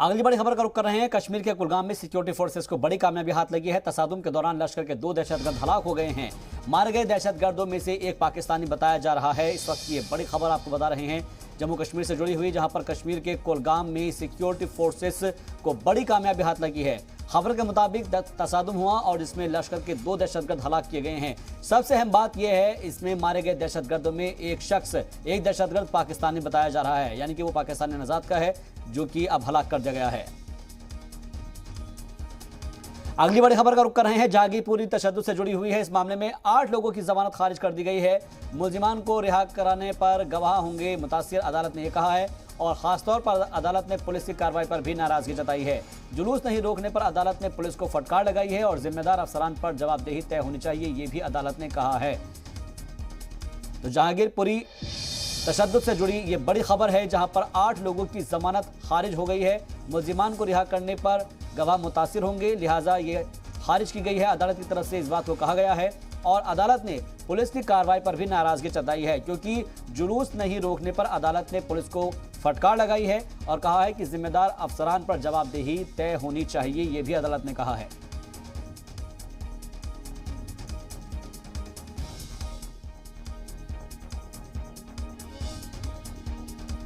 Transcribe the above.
अगली बड़ी खबर का रुख कर रहे हैं। कश्मीर के कुलगाम में सिक्योरिटी फोर्सेस को बड़ी कामयाबी हाथ लगी है। तसादुम के दौरान लश्कर के 2 दहशतगर्द हलाक हो गए हैं। मारे गए दहशतगर्दों में से एक पाकिस्तानी बताया जा रहा है। इस वक्त ये बड़ी खबर आपको बता रहे हैं जम्मू कश्मीर से जुड़ी हुई, जहां पर कश्मीर के कुलगाम में सिक्योरिटी फोर्सेस को बड़ी कामयाबी हाथ लगी है। खबर के मुताबिक तसादुम हुआ और इसमें लश्कर के 2 दहशतगर्द हलाक किए गए हैं। सबसे अहम बात यह है, इसमें मारे गए दहशतगर्दों में एक दहशतगर्द पाकिस्तानी बताया जा रहा है, यानी कि वो पाकिस्तानी नजात का है जो कि अब हलाक कर दिया गया है। अगली बड़ी खबर का रुख कर रहे हैं। जहांगीरपुरी तशद्दुद से जुड़ी हुई है। इस मामले में 8 लोगों की जमानत खारिज कर दी गई है। मुलजिमान को रिहा कराने पर गवाह होंगे मुतासिर, अदालत ने यह कहा है। और खासतौर पर अदालत ने पुलिस की कार्रवाई पर भी नाराजगी जताई है। जुलूस नहीं रोकने पर अदालत ने पुलिस को फटकार लगाई है और जिम्मेदार अफसरान पर जवाबदेही तय होनी चाहिए, ये भी अदालत ने कहा है। तो जहांगीरपुरी तशद्दुद से जुड़ी ये बड़ी खबर है, जहां पर 8 लोगों की जमानत खारिज हो गई है। मुलजिमान को रिहा करने पर गवाह मुतासिर होंगे, लिहाजा ये खारिज की गई है। अदालत की तरफ से इस बात को कहा गया है और अदालत ने पुलिस की कार्रवाई पर भी नाराजगी जताई है, क्योंकि जुलूस नहीं रोकने पर अदालत ने पुलिस को फटकार लगाई है और कहा है कि जिम्मेदार अफसरान पर जवाबदेही तय होनी चाहिए, ये भी अदालत ने कहा है।